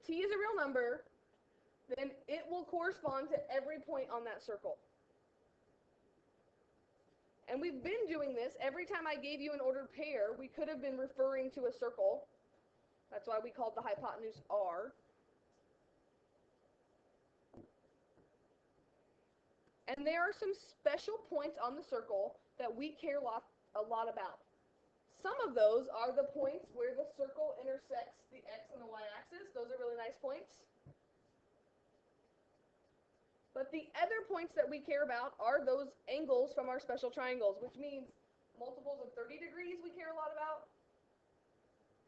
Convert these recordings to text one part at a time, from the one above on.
t is a real number, then it will correspond to every point on that circle. And we've been doing this. Every time I gave you an ordered pair, we could have been referring to a circle. That's why we called the hypotenuse R. And there are some special points on the circle that we care a lot about. Some of those are the points where the circle intersects the x and the y axis. Those are really nice points. But the other points that we care about are those angles from our special triangles, which means multiples of 30 degrees we care a lot about.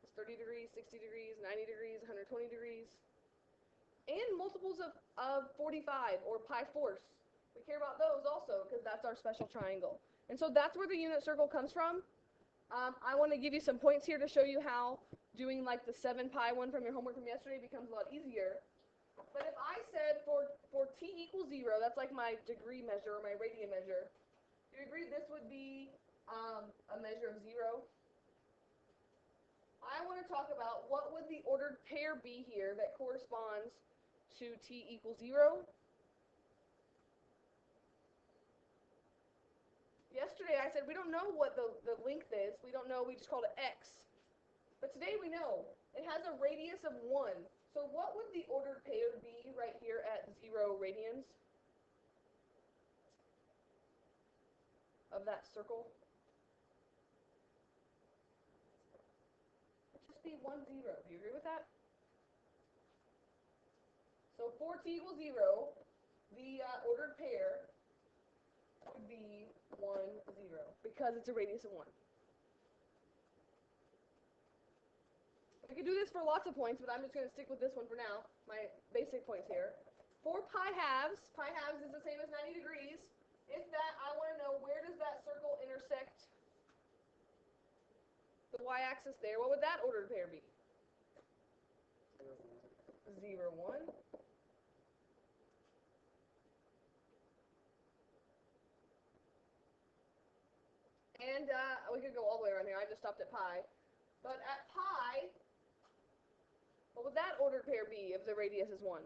It's 30 degrees, 60 degrees, 90 degrees, 120 degrees. And multiples of 45 or pi fourths. We care about those also because that's our special triangle. And so that's where the unit circle comes from. I want to give you some points here to show you how doing like the 7 pi one from your homework from yesterday becomes a lot easier. But if I said for t equals 0, that's like my degree measure or my radian measure, do you agree this would be a measure of 0? I want to talk about what would the ordered pair be here that corresponds to t equals 0. Yesterday I said we don't know what the length is. We don't know. We just called it x. But today we know. It has a radius of 1. So what would the ordered pair be right here at 0 radians of that circle? It'd just be 1, 0. Do you agree with that? So for t equals 0, the ordered pair would be 1, 0, because it's a radius of 1. We could do this for lots of points, but I'm just going to stick with this one for now, my basic points here. For pi halves is the same as 90 degrees. If that, I want to know where does that circle intersect the y-axis there. What would that ordered pair be? 0, 1. And we could go all the way around here. I just stopped at pi. But at pi, what would that ordered pair be if the radius is 1?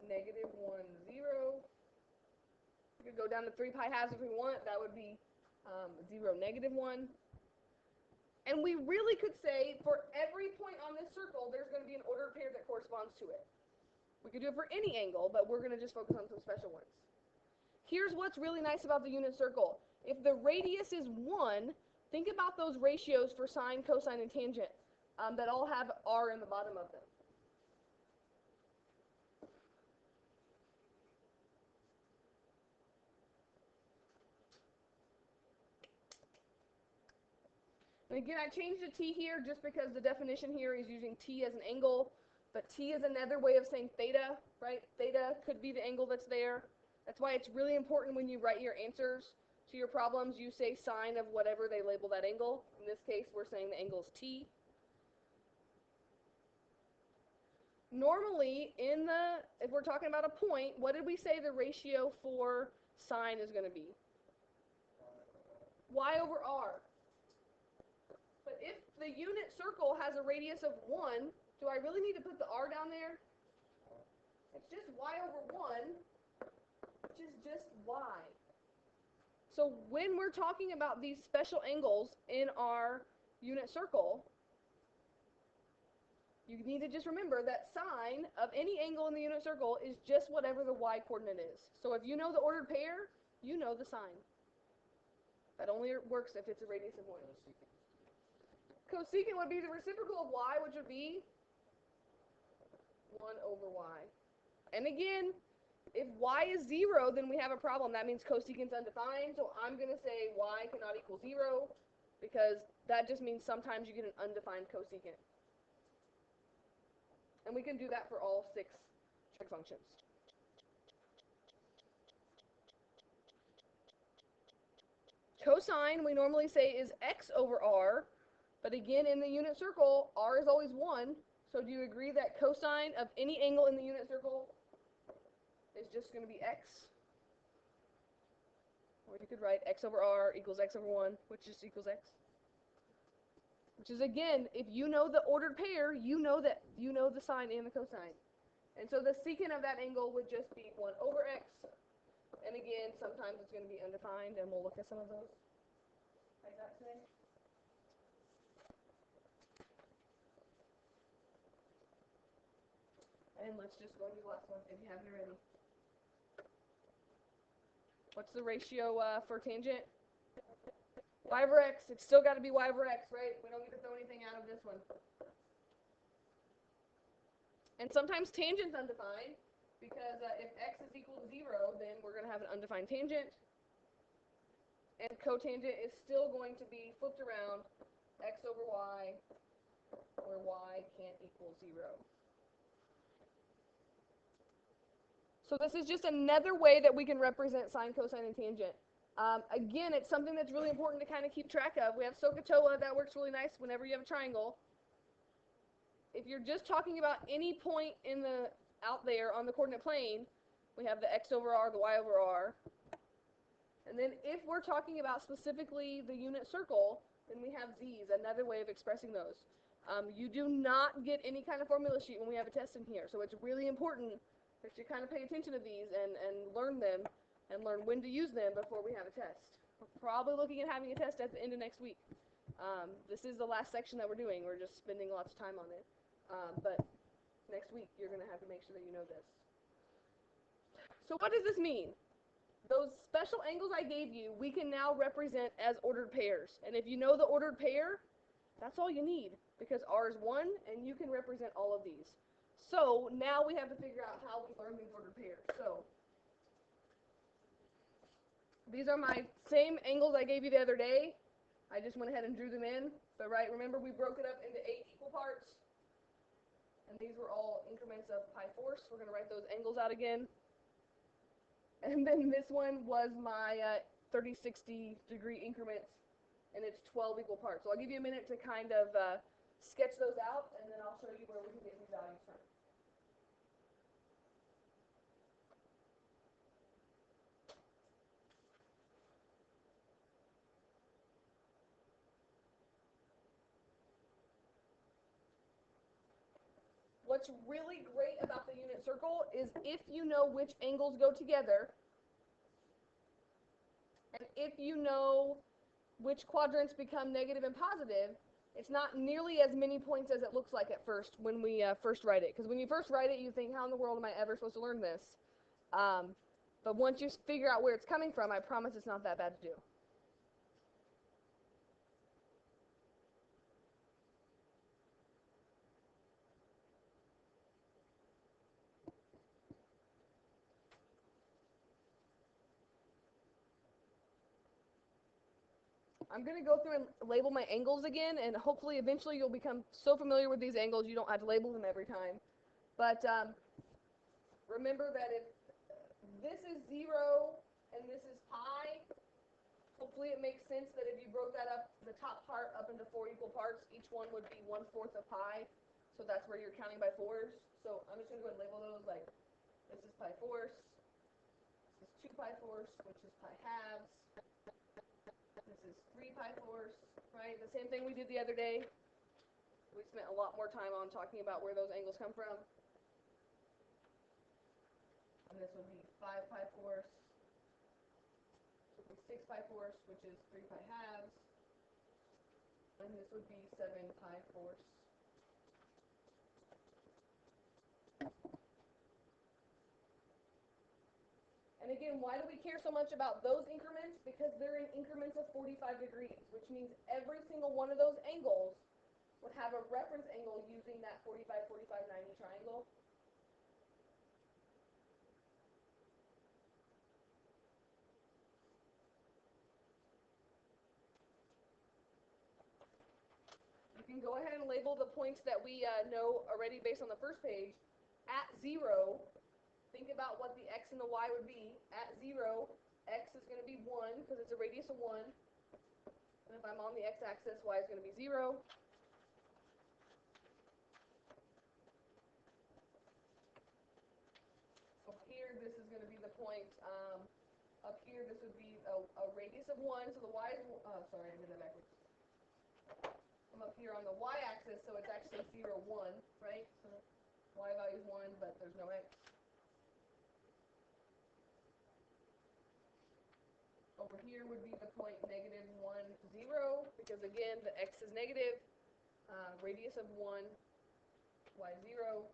Negative 1, 0. We could go down to 3 pi halves if we want. That would be 0, negative 1. And we really could say for every point on this circle, there's going to be an ordered pair that corresponds to it. We could do it for any angle, but we're going to just focus on some special ones. Here's what's really nice about the unit circle. If the radius is 1, think about those ratios for sine, cosine, and tangent that all have r in the bottom of them. And again, I changed the t here just because the definition here is using t as an angle, but t is another way of saying theta, right? Theta could be the angle that's there. That's why it's really important when you write your answers to your problems, you say sine of whatever they label that angle. In this case, we're saying the angle is t. Normally, if we're talking about a point, what did we say the ratio for sine is going to be? Y over r. But if the unit circle has a radius of 1, do I really need to put the r down there? It's just y over 1, which is just y. So when we're talking about these special angles in our unit circle, you need to just remember that sine of any angle in the unit circle is just whatever the y coordinate is. So if you know the ordered pair, you know the sine. That only works if it's a radius of 1. Cosecant would be the reciprocal of y, which would be 1 over y. And again, if y is 0, then we have a problem. That means cosecant's undefined, so I'm going to say y cannot equal 0, because that just means sometimes you get an undefined cosecant. And we can do that for all 6 trig functions. Cosine, we normally say, is x over r, but again, in the unit circle, r is always 1, so do you agree that cosine of any angle in the unit circle is just going to be x? Or you could write x over r equals x over 1, which just equals x. which is, again, if you know the ordered pair, you know the sine and the cosine. And so the secant of that angle would just be 1 over x. And again, sometimes it's going to be undefined, and we'll look at some of those like that today. And let's just go into the last one if you haven't already. What's the ratio for tangent? Y over x. It's still got to be y over x, right? We don't get to throw anything out of this one. And sometimes tangent's undefined, because if x is equal to 0, then we're going to have an undefined tangent. And cotangent is still going to be flipped around, x over y, where y can't equal 0. So this is just another way that we can represent sine, cosine, and tangent. Again, it's something that's really important to kind of keep track of. We have SOHCAHTOA. That works really nice whenever you have a triangle. If you're just talking about any point out there on the coordinate plane, we have the x over r, the y over r. And then if we're talking about specifically the unit circle, then we have z's, another way of expressing those. You do not get any kind of formula sheet when we have a test in here, so it's really important that you kind of pay attention to these and learn them and learn when to use them before we have a test. We're probably looking at having a test at the end of next week. This is the last section that we're doing. We're just spending lots of time on it. But next week, you're going to have to make sure that you know this. So what does this mean? Those special angles I gave you, we can now represent as ordered pairs. And if you know the ordered pair, that's all you need, because r is 1, and you can represent all of these. So now we have to figure out how we learn these ordered pairs. So these are my same angles I gave you the other day. I just went ahead and drew them in. But right, remember we broke it up into 8 equal parts. And these were all increments of pi fourths. We're going to write those angles out again. And then this one was my 30, 60 degree increments, and it's 12 equal parts. So I'll give you a minute to kind of sketch those out, and then I'll show you where we can get these values from. What's really great about the unit circle is if you know which angles go together, and if you know which quadrants become negative and positive, it's not nearly as many points as it looks like at first when we first write it. Because when you first write it, you think, how in the world am I ever supposed to learn this? But once you figure out where it's coming from, I promise it's not that bad to do. I'm going to go through and label my angles again, and hopefully eventually you'll become so familiar with these angles you don't have to label them every time. But remember that if this is 0 and this is pi, hopefully it makes sense that if you broke that up, the top part up into 4 equal parts, each one would be 1/4 of pi. So that's where you're counting by 4s. So I'm just going to go and label those like this is pi fourths, this is 2 pi fourths, which is pi halves. This is 3 pi fourths, right? The same thing we did the other day. We spent a lot more time on talking about where those angles come from. And this would be 5 pi fourths. This would be 6 pi fourths, which is 3 pi halves. And this would be 7 pi fourths. And again, why do we care so much about those increments? Because they're in increments of 45 degrees, which means every single one of those angles would have a reference angle using that 45, 45, 90 triangle. You can go ahead and label the points that we know already based on the first page. At 0, think about what the x and the y would be. At 0, x is going to be 1 because it's a radius of 1. And if I'm on the x-axis, y is going to be 0. So here, this is going to be the point. Up here, this would be a radius of 1. So the y is, sorry, I did that backwards. I'm up here on the y-axis, so it's actually 0, 1, right? So y value is 1, but there's no x. Over here would be the point -1, 0, because again, the x is negative, radius of 1, y 0.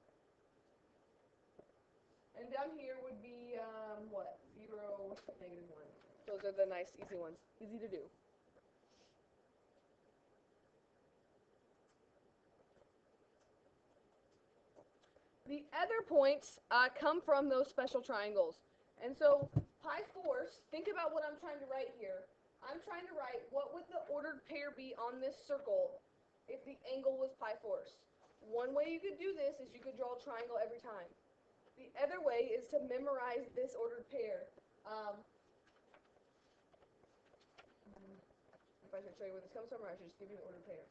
And down here would be, what? 0, -1. Those are the nice, easy ones. Easy to do. The other points come from those special triangles. And so pi force, think about what I'm trying to write here. I'm trying to write what would the ordered pair be on this circle if the angle was pi force. One way you could do this is you could draw a triangle every time. The other way is to memorize this ordered pair. If I should show you where this comes from, or I should just give you the ordered pair.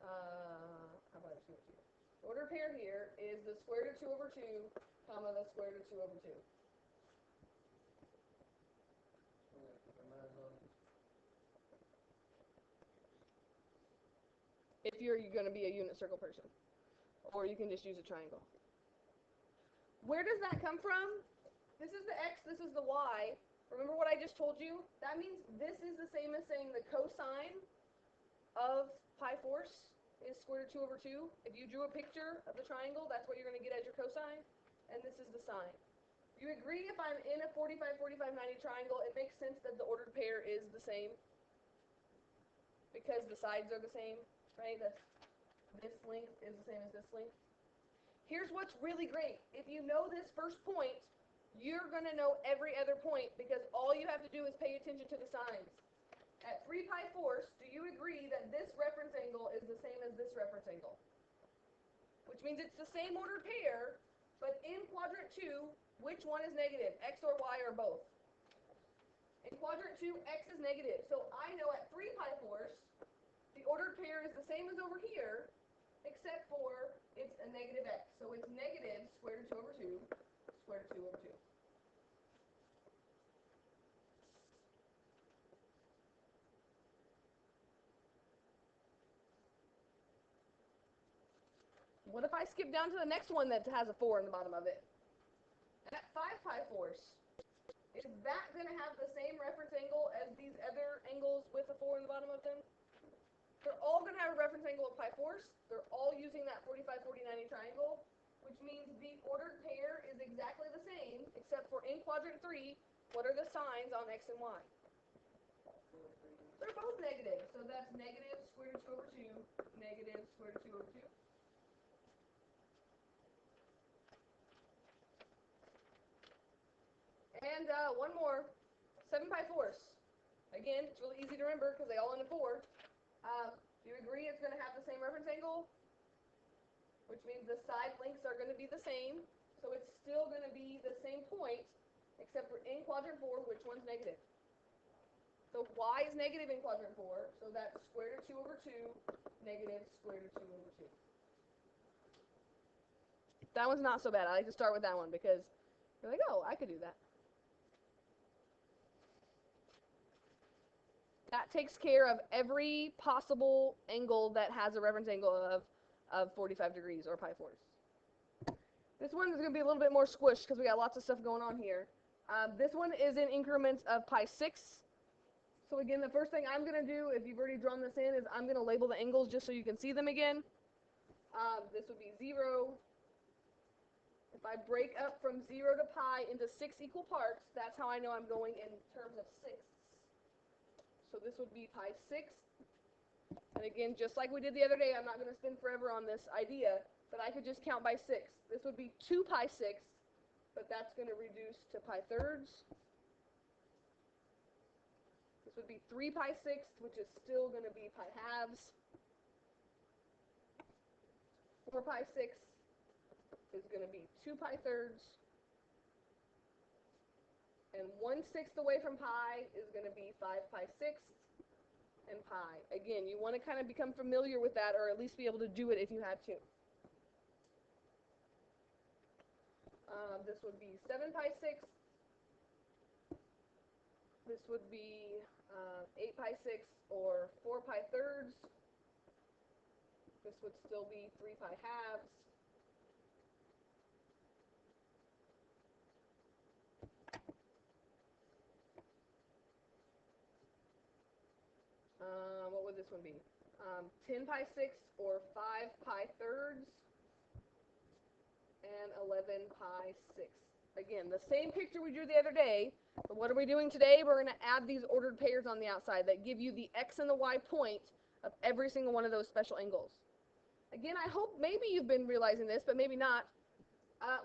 How about I just give it to you? The ordered pair here is the square root of 2 over 2, comma, the square root of 2 over 2. If you're going to be a unit circle person. Or you can just use a triangle. Where does that come from? This is the x, this is the y. Remember what I just told you? That means this is the same as saying the cosine of pi force is square root of 2 over 2. If you drew a picture of the triangle, that's what you're going to get as your cosine. And this is the sine. You agree if I'm in a 45, 45, 90 triangle, it makes sense that the ordered pair is the same? Because the sides are the same, right? This length is the same as this length. Here's what's really great. If you know this first point, you're going to know every other point because all you have to do is pay attention to the signs. At 3 pi force, do you agree that this reference angle is the same as this reference angle? Which means it's the same ordered pair, but in quadrant 2, which one is negative, x or y or both? In quadrant 2, x is negative. So I know at 3 pi force, the ordered pair is the same as over here, except for it's a negative x. So it's negative square root of 2 over 2, square root of 2 over 2. What if I skip down to the next one that has a 4 in the bottom of it? At 5 pi force, is that going to have the same reference angle as these other angles with a 4 in the bottom of them? They're all going to have a reference angle of pi force. They're all using that 45, 40, 90 triangle, which means the ordered pair is exactly the same, except for in quadrant 3, what are the signs on x and y? They're both negative, so that's negative square root of 2 over 2, negative square root of 2 over 2. And one more, 7 pi force. Again, it's really easy to remember because they all end in 4. Do you agree it's going to have the same reference angle? Which means the side lengths are going to be the same. So it's still going to be the same point, except for in quadrant 4, which one's negative? So y is negative in quadrant 4, so that's square root of 2 over 2, negative square root of 2 over 2. That one's not so bad. I like to start with that one because you're like, oh, I could do that. That takes care of every possible angle that has a reference angle of 45 degrees or pi force. This one is going to be a little bit more squished because we got lots of stuff going on here. This one is in increments of pi 6. So again, the first thing I'm going to do, if you've already drawn this in, is I'm going to label the angles just so you can see them again. This would be 0. If I break up from 0 to pi into 6 equal parts, that's how I know I'm going in terms of sixths. So this would be pi 6. And again, just like we did the other day, I'm not going to spend forever on this idea, but I could just count by 6. This would be 2 pi 6, but that's going to reduce to pi thirds. This would be 3 pi 6, which is still going to be pi halves. 4 pi 6 is going to be 2 pi thirds. And 1/6 away from pi is going to be 5 pi 6 and pi. Again, you want to kind of become familiar with that, or at least be able to do it if you had to. This would be 7 pi 6. This would be 8 pi 6 or 4 pi thirds. This would still be 3 pi halves. What would this one be? 10 pi sixths or 5 pi thirds and 11 pi sixths. Again, the same picture we drew the other day, but what are we doing today? We're going to add these ordered pairs on the outside that give you the x and the y point of every single one of those special angles. Again, I hope maybe you've been realizing this, but maybe not.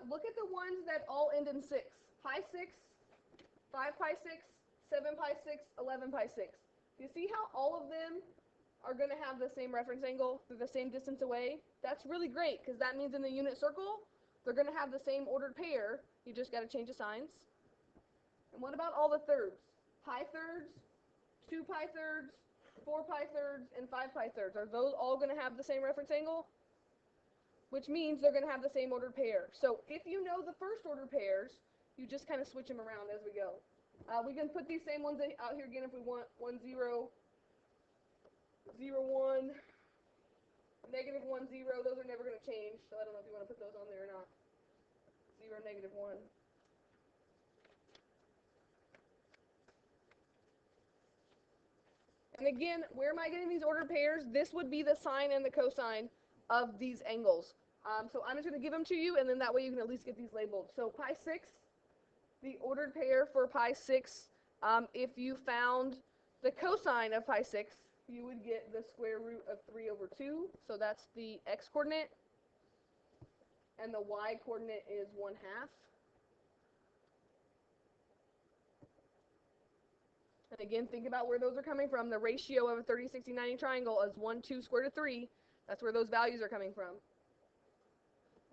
Look at the ones that all end in 6. Pi 6, 5 pi 6, 7 pi 6, 11 pi 6. You see how all of them are going to have the same reference angle? They're the same distance away. That's really great because that means in the unit circle, they're going to have the same ordered pair. You just got to change the signs. And what about all the thirds? Pi thirds, 2 pi thirds, 4 pi thirds, and 5 pi thirds. Are those all going to have the same reference angle? Which means they're going to have the same ordered pair. So if you know the first order pairs, you just kind of switch them around as we go. We can put these same ones out here again if we want. 1, 0, 0, 1, negative 1, 0. Those are never going to change, so I don't know if you want to put those on there or not. 0, negative 1. And again, where am I getting these ordered pairs? This would be the sine and the cosine of these angles. So I'm just going to give them to you, and then that way you can at least get these labeled. So pi 6, the ordered pair for pi 6, if you found the cosine of pi 6, you would get the square root of 3 over 2. So that's the x coordinate. And the y coordinate is 1/2. And again, think about where those are coming from. The ratio of a 30, 60, 90 triangle is 1, 2 square root of 3. That's where those values are coming from.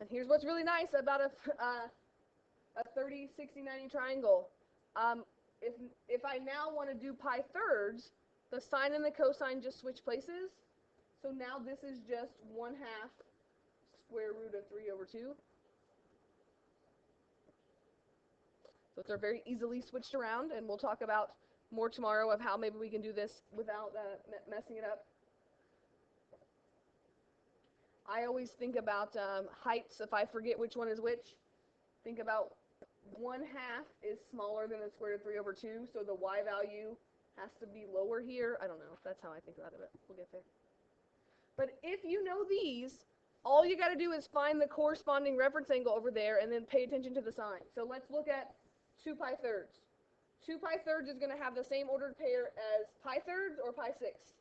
And here's what's really nice about a 30, 60, 90 triangle. If I now want to do pi thirds, the sine and the cosine just switch places. So now this is just 1/2 square root of 3 over 2. So they're very easily switched around, and we'll talk about more tomorrow of how maybe we can do this without messing it up. I always think about heights. If I forget which one is which, think about 1/2 is smaller than the square root of 3 over 2, so the y value has to be lower here. I don't know. That's how I think about it. We'll get there. But if you know these, all you got to do is find the corresponding reference angle over there and then pay attention to the sign. So let's look at 2 pi thirds. 2 pi thirds is going to have the same ordered pair as pi thirds or pi sixths,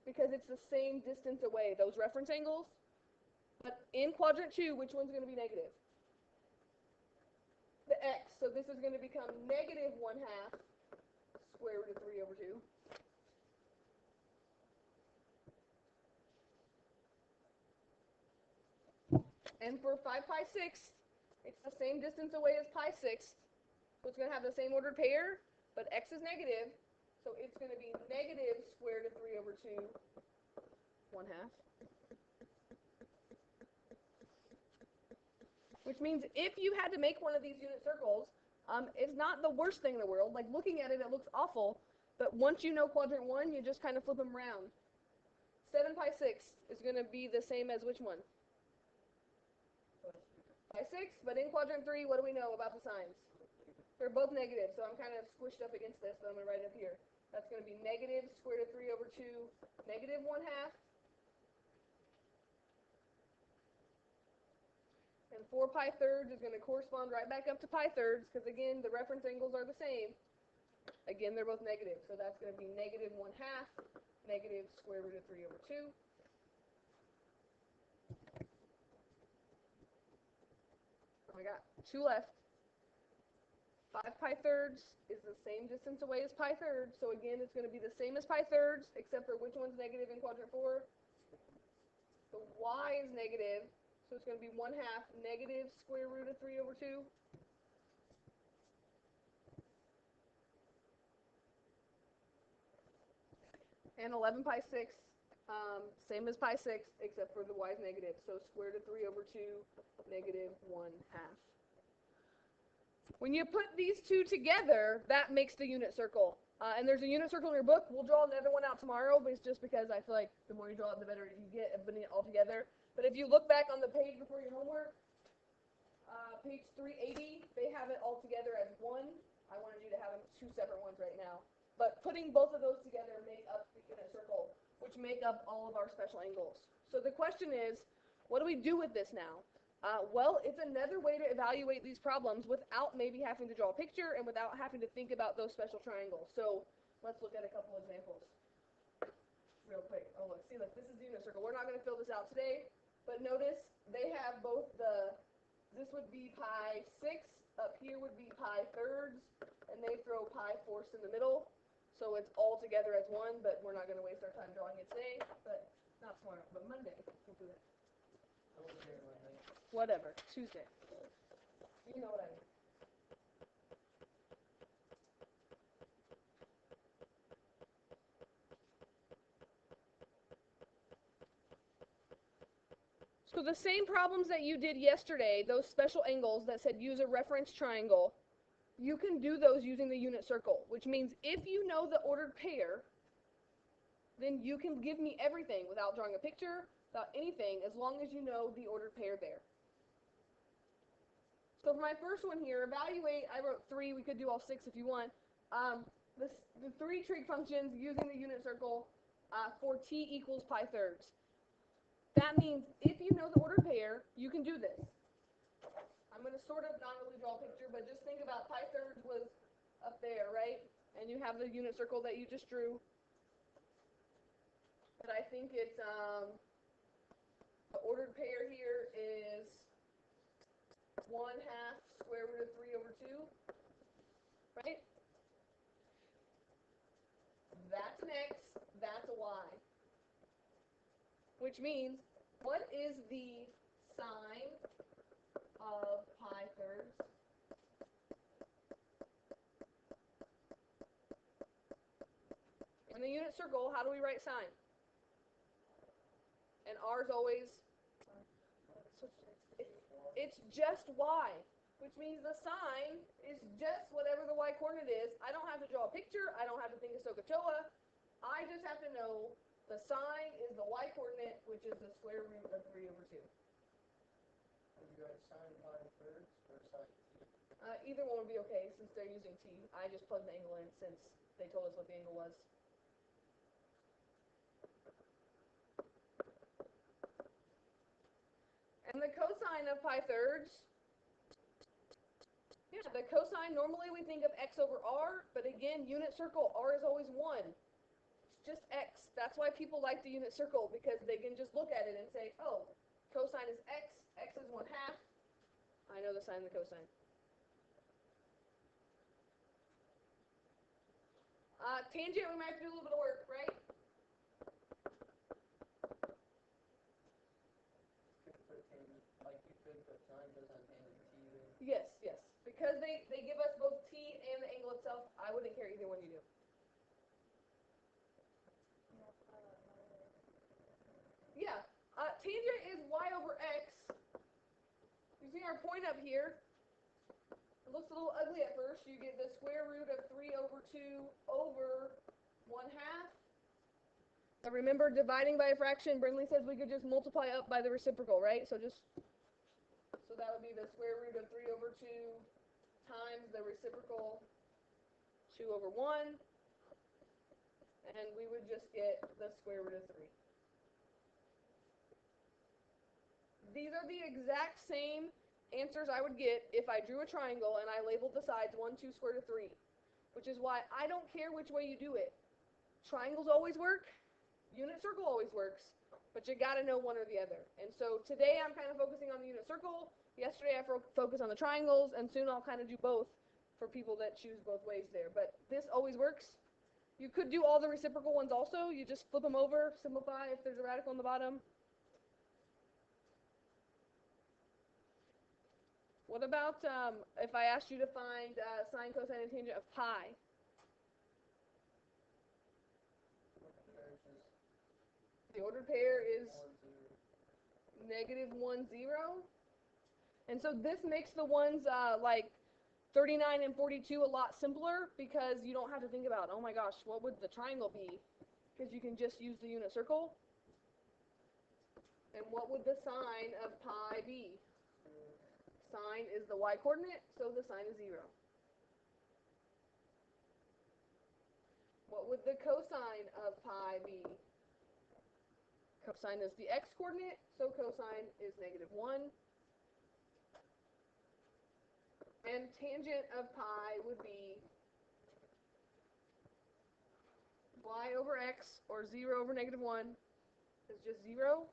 because it's the same distance away, those reference angles. But in quadrant 2, which one's going to be negative? The x. So this is going to become negative 1/2 square root of 3 over 2. And for 5 pi sixths, it's the same distance away as pi sixths. So it's going to have the same ordered pair, but x is negative. So it's going to be negative square root of 3 over 2, 1/2. Which means if you had to make one of these unit circles, it's not the worst thing in the world. Like looking at it, it looks awful. But once you know quadrant 1, you just kind of flip them around. 7 pi sixths is going to be the same as which one? Pi 6, but in quadrant 3, what do we know about the signs? They're both negative, so I'm kind of squished up against this, but I'm going to write it up here. That's going to be negative square root of 3 over 2, negative 1/2. And 4 pi thirds is going to correspond right back up to pi thirds, because again, the reference angles are the same. Again, they're both negative, so that's going to be negative 1/2, negative square root of 3 over 2. I got 2 left. 5 pi thirds is the same distance away as pi thirds, so again, it's going to be the same as pi thirds, except for which one's negative in quadrant 4? The y is negative, so it's going to be 1/2 negative square root of 3 over 2. And 11 pi 6, same as pi 6, except for the y is negative, so square root of 3 over 2, negative 1/2. When you put these two together, that makes the unit circle. And there's a unit circle in your book. We'll draw another one out tomorrow, but it's just because I feel like the more you draw it, the better you get at putting it all together. But if you look back on the page before your homework, page 380, they have it all together as one. I wanted you to have them two separate ones right now. But putting both of those together make up the unit circle, which make up all of our special angles. So the question is, what do we do with this now? Well, it's another way to evaluate these problems without maybe having to draw a picture and without having to think about those special triangles. So let's look at a couple examples real quick. Oh, look, see, look, this is the unit circle. We're not going to fill this out today, but notice they have both this would be pi 6, up here would be pi thirds, and they throw pi fourths in the middle. So it's all together as one, but we're not going to waste our time drawing it today, but not tomorrow, but Monday we'll do that. Whatever, Tuesday. You know what I mean. So the same problems that you did yesterday, those special angles that said use a reference triangle, you can do those using the unit circle, which means if you know the ordered pair, then you can give me everything without drawing a picture, without anything, as long as you know the ordered pair there. So for my first one here, evaluate, I wrote 3, we could do all 6 if you want. The 3 trig functions using the unit circle for t equals pi thirds. That means if you know the ordered pair, you can do this. I'm going to sort of not really draw a picture, but just think about pi thirds was up there, right? And you have the unit circle that you just drew. But I think it's, the ordered pair here is 1/2 square root of 3 over 2, right? That's an x, that's a y. Which means, what is the sine of pi thirds? In the unit circle, how do we write sine? And r is always, it's just y, which means the sine is just whatever the y coordinate is. I don't have to draw a picture. I don't have to think of SOHCAHTOA. I just have to know the sine is the y coordinate, which is the square root of 3 over 2. Would you write sine pi thirds or sine t? Either one would be okay since they're using t. I just plugged the angle in since they told us what the angle was. And the cosine of pi thirds, yeah, the cosine, normally we think of x over r, but again, unit circle, r is always 1. It's just x. That's why people like the unit circle, because they can just look at it and say, oh, cosine is x, x is 1/2. I know the sine and the cosine. Tangent, we might have to do a little bit of work, right? Yes, yes. Because they give us both t and the angle itself, I wouldn't care either one you do. Yeah. Tangent is y over x. You see our point up here? It looks a little ugly at first. You get the square root of 3 over 2 over 1/2. Now remember, dividing by a fraction, Brindley says we could just multiply up by the reciprocal, right? So that would be the square root of 3 over 2 times the reciprocal 2 over 1. And we would just get the square root of 3. These are the exact same answers I would get if I drew a triangle and I labeled the sides 1, 2, square root of 3, which is why I don't care which way you do it. Triangles always work, unit circle always works, but you got to know one or the other. And so today I'm kind of focusing on the unit circle. Yesterday I focused on the triangles, and soon I'll kind of do both for people that choose both ways there. But this always works. You could do all the reciprocal ones also. You just flip them over, simplify if there's a radical on the bottom. What about if I asked you to find sine, cosine, and tangent of pi? The ordered pair is -1, 0. And so this makes the ones like 39 and 42 a lot simpler because you don't have to think about, oh my gosh, what would the triangle be? Because you can just use the unit circle. And what would the sine of pi be? Sine is the y-coordinate, so the sine is 0. What would the cosine of pi be? Cosine is the x-coordinate, so cosine is -1. And tangent of pi would be y over x, or 0 over -1, is just 0.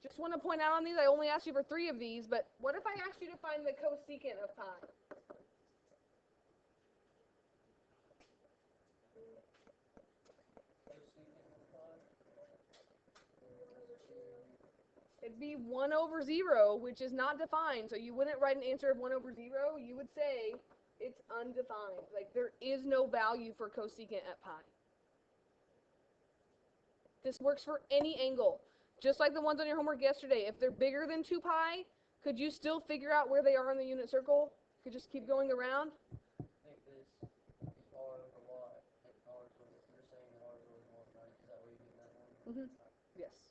Just want to point out on these, I only asked you for 3 of these, but what if I asked you to find the cosecant of pi? It'd be 1 over 0, which is not defined, so you wouldn't write an answer of 1 over 0, you would say it's undefined. Like, there is no value for cosecant at pi. This works for any angle. Just like the ones on your homework yesterday. If they're bigger than 2 pi, could you still figure out where they are in the unit circle? Could just keep going around? I think this is R over Y. Like R's over, you're saying that R's over 1, right? Is that what you mean that one? Mm-hmm. Yes.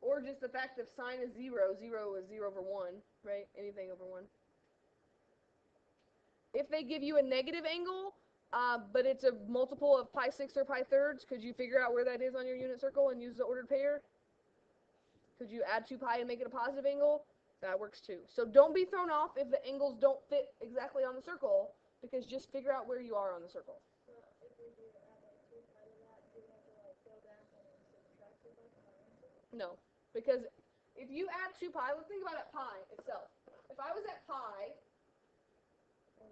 Or just the fact that sine is 0, 0 is 0 over 1, right? Anything over 1. If they give you a negative angle, but it's a multiple of pi 6 or pi thirds, could you figure out where that is on your unit circle and use the ordered pair? Could you add 2 pi and make it a positive angle? That works too. So don't be thrown off if the angles don't fit exactly on the circle, because just figure out where you are on the circle. No, because if you add 2 pi, let's think about it, pi itself. If I was at pi,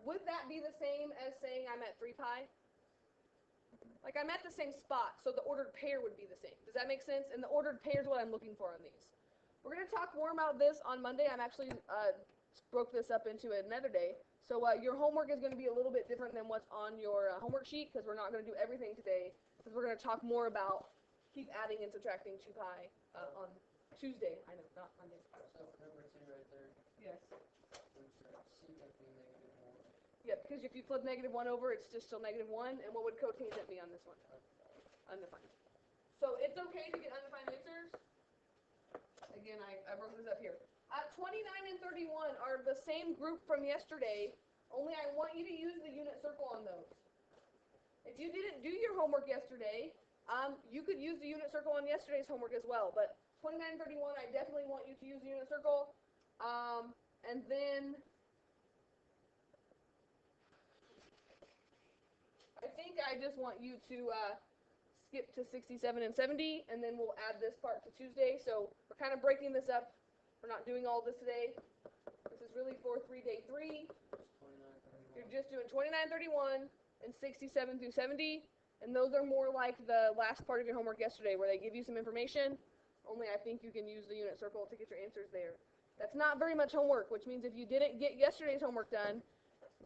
would that be the same as saying I'm at 3 pi? Like, I'm at the same spot, so the ordered pair would be the same. Does that make sense? And the ordered pair is what I'm looking for on these. We're going to talk more about this on Monday. I'm actually broke this up into another day. So your homework is going to be a little bit different than what's on your homework sheet, because we're not going to do everything today, because we're going to talk more about keep adding and subtracting 2 pi on Tuesday. I know, not Monday. So number 2 right there. Yes. Secant be -1. Yeah, because if you flip -1 over, it's just still -1. And what would cotangent be on this one? Undefined. So it's okay to get undefined answers. Again, I broke this up here. 29 and 31 are the same group from yesterday, only I want you to use the unit circle on those. If you didn't do your homework yesterday, you could use the unit circle on yesterday's homework as well, but 29 and 31, I definitely want you to use the unit circle. And then I think I just want you to skip to 67 and 70, and then we'll add this part to Tuesday. So we're kind of breaking this up. We're not doing all this today. This is really for day 3. You're just doing 29, 31, and 67 through 70, and those are more like the last part of your homework yesterday, where they give you some information, only I think you can use the unit circle to get your answers there. That's not very much homework, which means if you didn't get yesterday's homework done,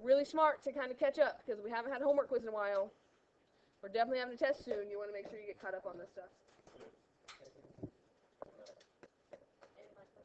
really smart to kind of catch up, because we haven't had a homework quiz in a while. We're definitely having a test soon. You want to make sure you get caught up on this stuff.